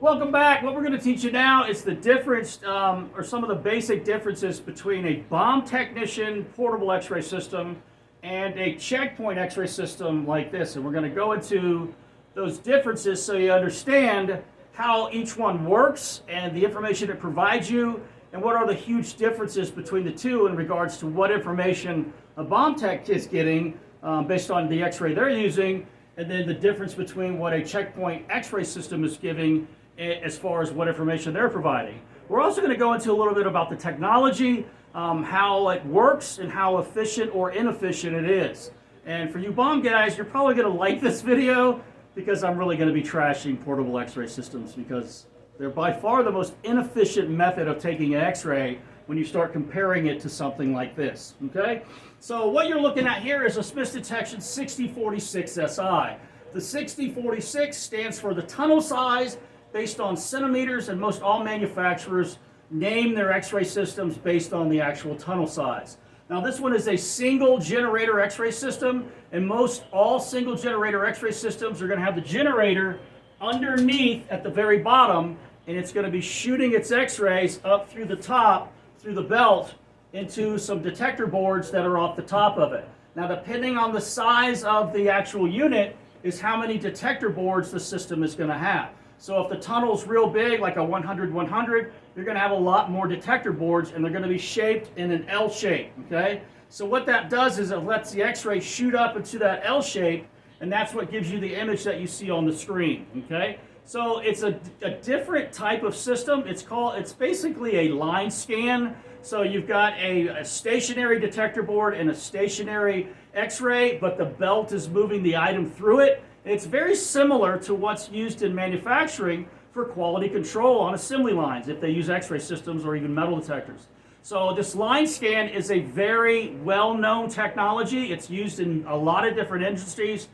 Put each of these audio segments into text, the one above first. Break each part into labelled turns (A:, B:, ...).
A: Welcome back. What we're going to teach you now is the difference, or some of the basic differences between a bomb technician portable x-ray system and a checkpoint x-ray system like this. And we're going to go into those differences so you understand how each one works and the information it provides you, and what are the huge differences between the two in regards to what information a bomb tech is getting based on the x-ray they're using, and then the difference between what a checkpoint x-ray system is giving as far as what information they're providing. We're also going to go into a little bit about the technology, how it works, and how efficient or inefficient it is. And for you bomb guys, you're probably going to like this video because I'm really going to be trashing portable x-ray systems, because they're by far the most inefficient method of taking an x-ray when you start comparing it to something like this. Okay? So what you're looking at here is a Smiths Detection 6046 SI. The 6046 stands for the tunnel size based on centimeters, and most all manufacturers name their x-ray systems based on the actual tunnel size. Now this one is a single generator x-ray system, and most all single generator x-ray systems are going to have the generator underneath at the very bottom, and it's going to be shooting its x-rays up through the top, through the belt, into some detector boards that are off the top of it. Now depending on the size of the actual unit is how many detector boards the system is going to have. So if the tunnel's real big, like a 100-100, you're going to have a lot more detector boards, and they're going to be shaped in an L shape, okay? So what that does is it lets the x-ray shoot up into that L shape, and that's what gives you the image that you see on the screen, okay? So it's a different type of system. It's basically a line scan. So you've got a stationary detector board and a stationary x-ray, but the belt is moving the item through it. It's very similar to what's used in manufacturing for quality control on assembly lines, if they use x-ray systems or even metal detectors. So this line scan is a very well-known technology. It's used in a lot of different industries,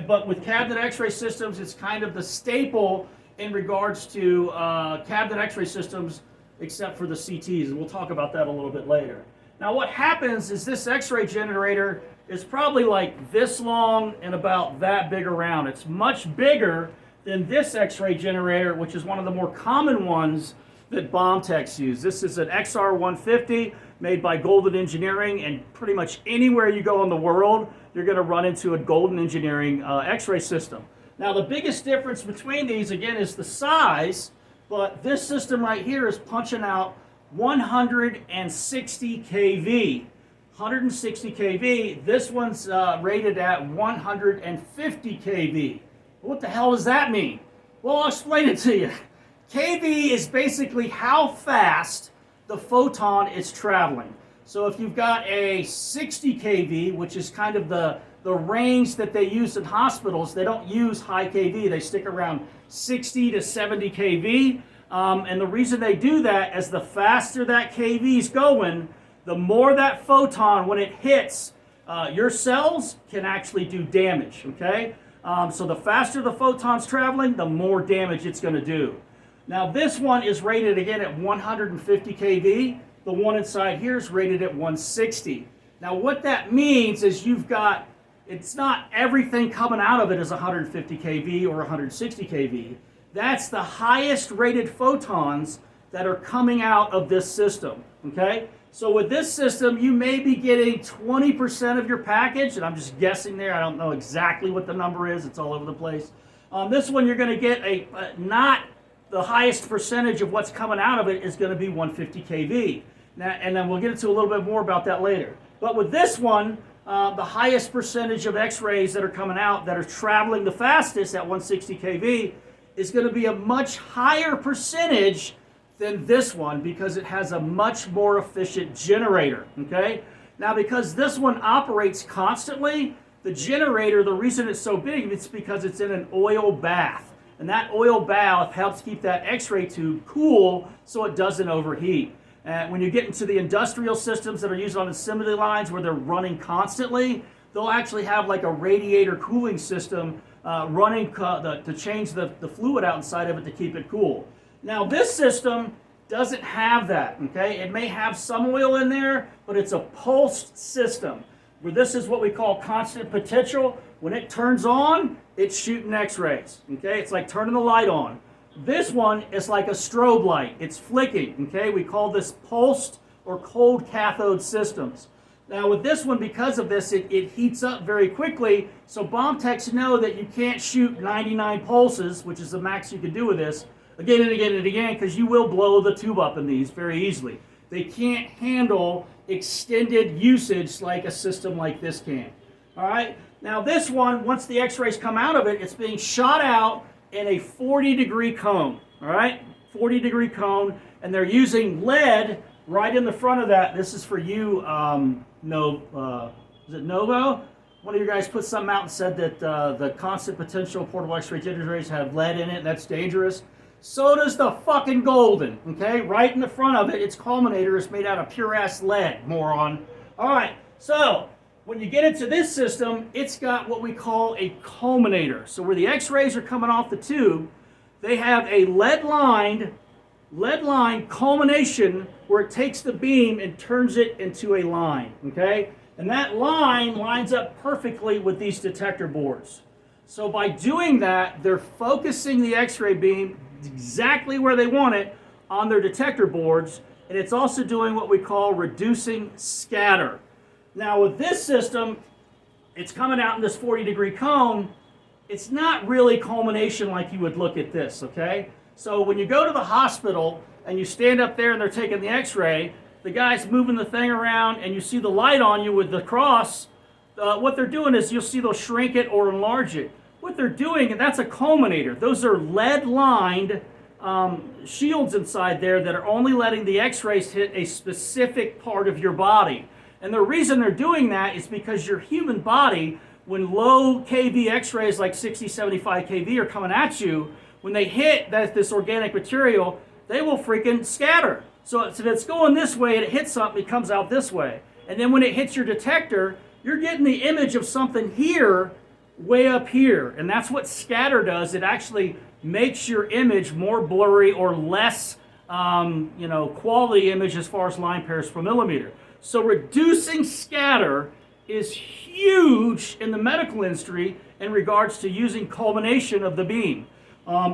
A: but with cabinet x-ray systems, it's kind of the staple in regards to cabinet x-ray systems, except for the CTs, and we'll talk about that a little bit later. Now what happens is this x-ray generator is probably like this long and about that big around. It's much bigger than this x-ray generator, which is one of the more common ones that bomb techs use. This is an XR150 made by Golden Engineering, and pretty much anywhere you go in the world, you're going to run into a Golden Engineering x-ray system. Now the biggest difference between these, again, is the size, but this system right here is punching out 160 kV. 160 kV. This one's rated at 150 kV. What the hell does that mean? Well, I'll explain it to you. kV is basically how fast the photon is traveling. So if you've got a 60 kV, which is kind of the range that they use in hospitals, they don't use high kV. They stick around 60 to 70 kV. And the reason they do that is the faster that kV is going, the more that photon, when it hits your cells, can actually do damage, okay? So the faster the photon's traveling, the more damage it's going to do. Now this one is rated again at 150 kV. The one inside here is rated at 160. Now what that means is it's not everything coming out of it is 150 kV or 160 kV. That's the highest rated photons that are coming out of this system, okay? So with this system, you may be getting 20% of your package, and I'm just guessing there. I don't know exactly what the number is. It's all over the place. This one, you're going to get not the highest percentage of what's coming out of it is going to be 150 kV. Now, and then we'll get into a little bit more about that later. But with this one, the highest percentage of x-rays that are coming out that are traveling the fastest at 160 kV is going to be a much higher percentage than this one, because it has a much more efficient generator, okay? Now because this one operates constantly, the generator, the reason it's so big, it's because it's in an oil bath. And that oil bath helps keep that x-ray tube cool so it doesn't overheat. And when you get into the industrial systems that are used on assembly lines where they're running constantly, they'll actually have like a radiator cooling system running to change the fluid out inside of it to keep it cool. Now this system doesn't have that, okay? It may have some oil in there, but it's a pulsed system, where this is what we call constant potential. When it turns on, it's shooting x-rays, okay? It's like turning the light on. This one is like a strobe light. It's flicking, okay? We call this pulsed or cold cathode systems. Now with this one, because of this, it heats up very quickly, so bomb techs know that you can't shoot 99 pulses, which is the max you can do with this, again and again and again, because you will blow the tube up in these very easily. They can't handle extended usage like a system like this can. All right? Now this one, once the x-rays come out of it, it's being shot out in a 40-degree cone. All right? 40-degree cone, and they're using lead right in the front of that. This is for you, is it Novo? One of you guys put something out and said that the constant potential portable x-ray generators have lead in it, and that's dangerous. So does the fucking Golden, okay? Right in the front of it, its culminator is made out of pure-ass lead, moron. All right, so when you get into this system, it's got what we call a culminator. So where the x-rays are coming off the tube, they have a lead-lined culmination where it takes the beam and turns it into a line, okay? And that line lines up perfectly with these detector boards. So by doing that, they're focusing the x-ray beam exactly where they want it on their detector boards, and it's also doing what we call reducing scatter. Now with this system, it's coming out in this 40-degree cone. It's not really culmination like you would look at this, okay? So when you go to the hospital and you stand up there and they're taking the x-ray, the guy's moving the thing around and you see the light on you with the cross, what they're doing is you'll see they'll shrink it or enlarge it. What they're doing, and that's a culminator. Those are lead-lined shields inside there that are only letting the x-rays hit a specific part of your body. And the reason they're doing that is because your human body, when low kV x-rays like 60, 75 kV are coming at you, when they hit this organic material, they will freaking scatter. So if it's going this way and it hits something, it comes out this way. And then when it hits your detector, you're getting the image of something here way up here, and that's what scatter does. It actually makes your image more blurry or less quality image as far as line pairs per millimeter. So reducing scatter is huge in the medical industry in regards to using culmination of the beam.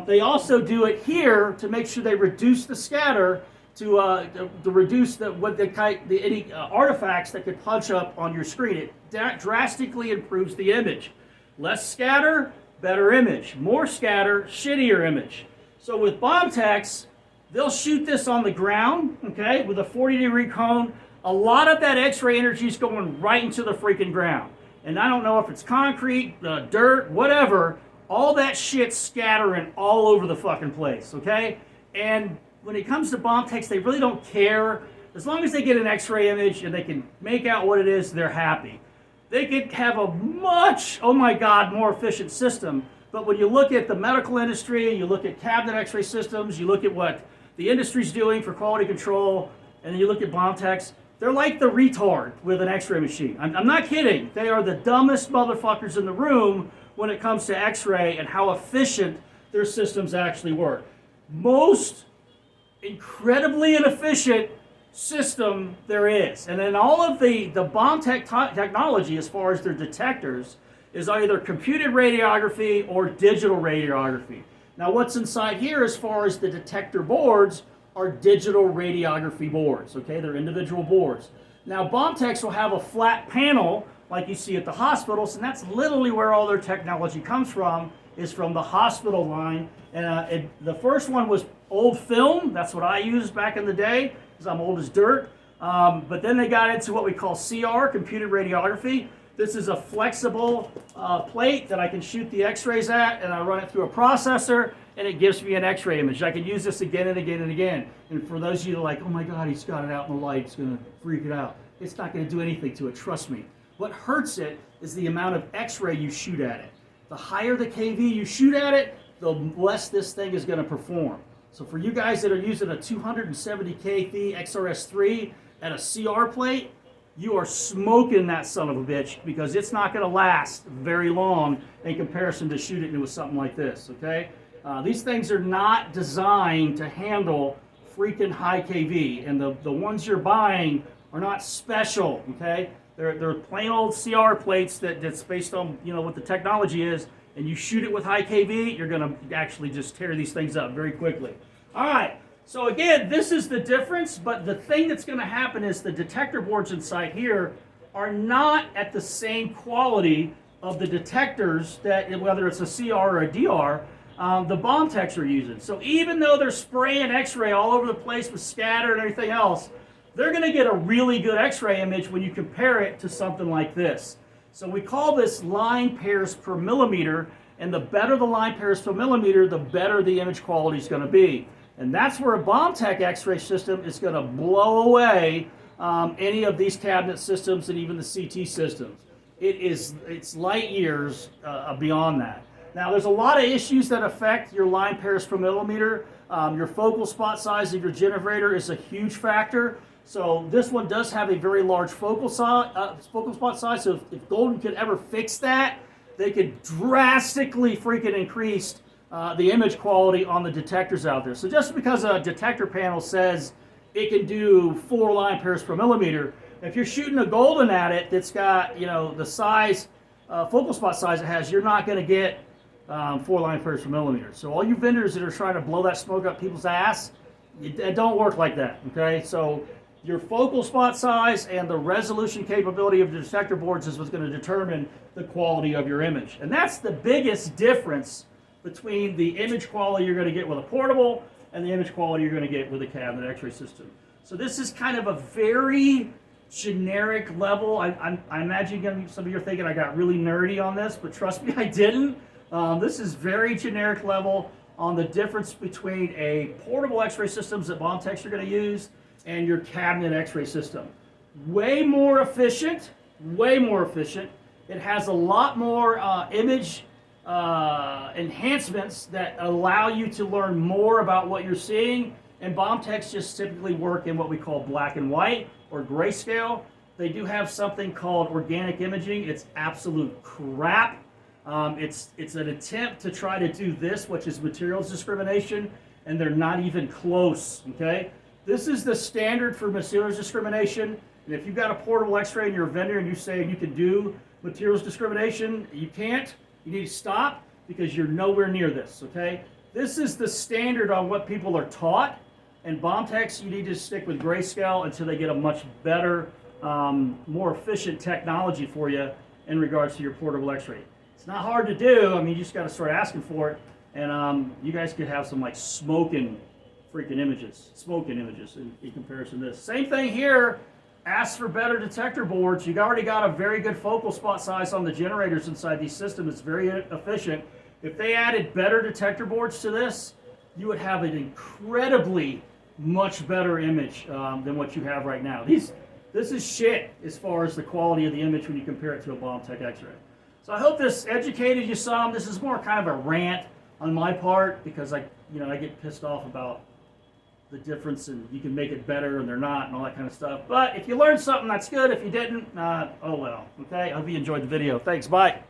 A: They also do it here to make sure they reduce the scatter to reduce any artifacts that could punch up on your screen. It drastically improves the image. Less scatter, better image. More scatter, shittier image. So with bomb techs, they'll shoot this on the ground, okay, with a 40-degree cone. A lot of that x-ray energy is going right into the freaking ground. And I don't know if it's concrete, dirt, whatever, all that shit's scattering all over the fucking place, okay? And when it comes to bomb techs, they really don't care. As long as they get an x-ray image and they can make out what it is, they're happy. They could have a much, oh my God, more efficient system. But when you look at the medical industry, you look at cabinet x-ray systems, you look at what the industry's doing for quality control, and then you look at bomb techs, they're like the retard with an x-ray machine. I'm not kidding. They are the dumbest motherfuckers in the room when it comes to x-ray and how efficient their systems actually work. Most incredibly inefficient system there is. And then all of the bomb technology as far as their detectors is either computed radiography or digital radiography. Now what's inside here as far as the detector boards are digital radiography boards, okay? They're individual boards. Now bomb techs will have a flat panel like you see at the hospitals, and that's literally where all their technology comes from, is from the hospital line. And the first one was old film. That's what I used back in the day, because I'm old as dirt. But then they got into what we call CR, computed radiography. This is a flexible plate that I can shoot the x-rays at, and I run it through a processor, and it gives me an x-ray image. I can use this again and again and again. And for those of you that are like, oh my God, he's got it out in the light, it's going to freak it out. It's not going to do anything to it, trust me. What hurts it is the amount of x-ray you shoot at it. The higher the kV you shoot at it, the less this thing is going to perform. So for you guys that are using a 270 kV XRS3 at a CR plate, you are smoking that son of a bitch, because it's not going to last very long in comparison to shooting it with something like this, okay? These things are not designed to handle freaking high kV, and the ones you're buying are not special, okay? They're plain old CR plates that's based on, what the technology is, and you shoot it with high kV, you're going to actually just tear these things up very quickly. All right, so again, this is the difference, but the thing that's going to happen is the detector boards inside here are not at the same quality of the detectors that, whether it's a CR or a DR, the bomb techs are using. So even though they're spraying X-ray all over the place with scatter and everything else, they're going to get a really good X-ray image when you compare it to something like this. So we call this line pairs per millimeter, and the better the line pairs per millimeter, the better the image quality is going to be. And that's where a bomb tech X-ray system is going to blow away any of these cabinet systems and even the CT systems. It's light years beyond that. Now, there's a lot of issues that affect your line pairs per millimeter. Your focal spot size of your generator is a huge factor. So this one does have a very large focal spot size. So if Golden could ever fix that, they could drastically freaking increase the image quality on the detectors out there. So just because a detector panel says it can do 4 line pairs per millimeter, if you're shooting a Golden at it that's got, you know, the size, focal spot size it has, you're not going to get 4 line pairs per millimeter. So all you vendors that are trying to blow that smoke up people's ass, it don't work like that, okay? So your focal spot size and the resolution capability of the detector boards is what's going to determine the quality of your image. And that's the biggest difference between the image quality you're going to get with a portable and the image quality you're going to get with a cabinet X-ray system. So this is kind of a very generic level. I imagine some of you are thinking I got really nerdy on this, but trust me, I didn't. This is very generic level on the difference between a portable X-ray systems that bomb techs are going to use and your cabinet X-ray system. Way more efficient, way more efficient. It has a lot more image enhancements that allow you to learn more about what you're seeing, and bomb techs just typically work in what we call black and white or grayscale. They do have something called organic imaging. It's absolute crap. It's an attempt to try to do this, which is materials discrimination, and they're not even close, okay? This is the standard for materials discrimination, and if you've got a portable X-ray and you're a vendor and you say you can do materials discrimination, you can't. You need to stop because you're nowhere near this, okay? This is the standard on what people are taught, and bomb techs, you need to stick with grayscale until they get a much better, more efficient technology for you in regards to your portable X-ray. It's not hard to do. I mean, you just got to start asking for it, and you guys could have some like smoking images in comparison to this. Same thing here. Ask for better detector boards. You've already got a very good focal spot size on the generators inside these systems. It's very efficient. If they added better detector boards to this, you would have an incredibly much better image than what you have right now. This is shit as far as the quality of the image when you compare it to a bomb tech X-ray. So I hope this educated you some. This is more kind of a rant on my part because I get pissed off about the difference and you can make it better and they're not and all that kind of stuff. But if you learned something, that's good. If you didn't, oh well. Okay, I hope you enjoyed the video. Thanks, bye.